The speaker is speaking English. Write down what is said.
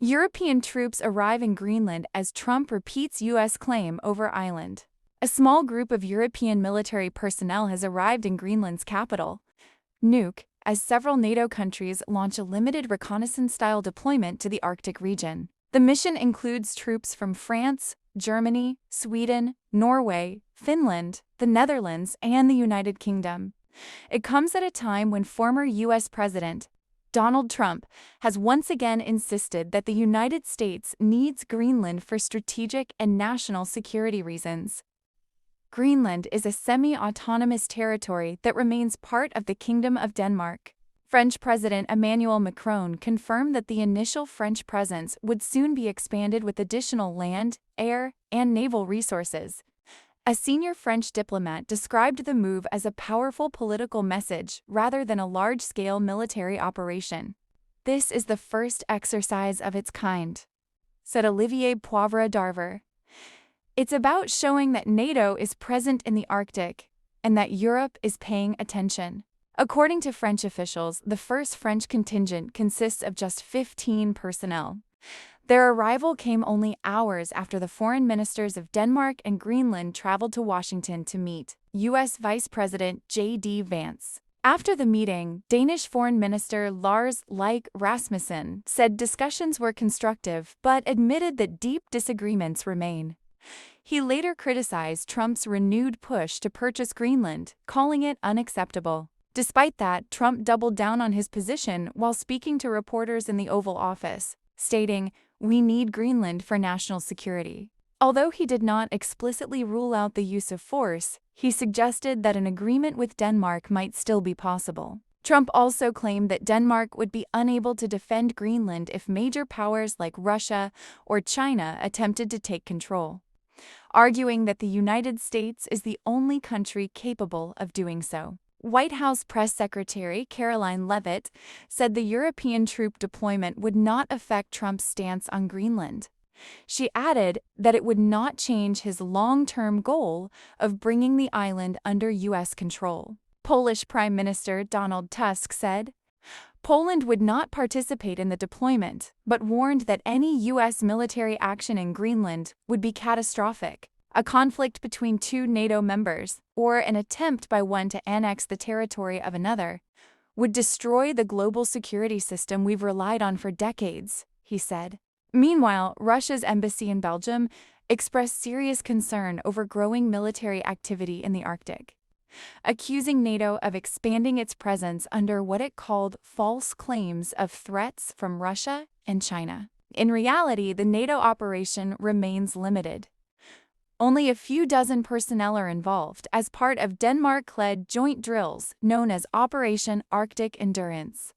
European troops arrive in Greenland as Trump repeats U.S. claim over island. A small group of European military personnel has arrived in Greenland's capital, Nuuk, as several NATO countries launch a limited reconnaissance-style deployment to the Arctic region. The mission includes troops from France, Germany, Sweden, Norway, Finland, the Netherlands, and the United Kingdom. It comes at a time when former U.S. President Donald Trump has once again insisted that the United States needs Greenland for strategic and national security reasons. Greenland is a semi-autonomous territory that remains part of the Kingdom of Denmark. French President Emmanuel Macron confirmed that the initial French presence would soon be expanded with additional land, air, and naval resources. A senior French diplomat described the move as a powerful political message rather than a large-scale military operation. "This is the first exercise of its kind," said Olivier Poivre-Darver. "It's about showing that NATO is present in the Arctic and that Europe is paying attention." According to French officials, the first French contingent consists of just 15 personnel. Their arrival came only hours after the foreign ministers of Denmark and Greenland traveled to Washington to meet U.S. Vice President J.D. Vance. After the meeting, Danish Foreign Minister Lars Løkke Rasmussen said discussions were constructive but admitted that deep disagreements remain. He later criticized Trump's renewed push to purchase Greenland, calling it unacceptable. Despite that, Trump doubled down on his position while speaking to reporters in the Oval Office, stating, "We need Greenland for national security." Although he did not explicitly rule out the use of force, he suggested that an agreement with Denmark might still be possible. Trump also claimed that Denmark would be unable to defend Greenland if major powers like Russia or China attempted to take control, arguing that the United States is the only country capable of doing so. White House Press Secretary Caroline Leavitt said the European troop deployment would not affect Trump's stance on Greenland. She added that it would not change his long-term goal of bringing the island under U.S. control. Polish Prime Minister Donald Tusk said Poland would not participate in the deployment, but warned that any U.S. military action in Greenland would be catastrophic. A conflict between two NATO members, or an attempt by one to annex the territory of another, would destroy the global security system we've relied on for decades, he said. Meanwhile, Russia's embassy in Belgium expressed serious concern over growing military activity in the Arctic, accusing NATO of expanding its presence under what it called false claims of threats from Russia and China. In reality, the NATO operation remains limited. Only a few dozen personnel are involved as part of Denmark-led joint drills known as Operation Arctic Endurance.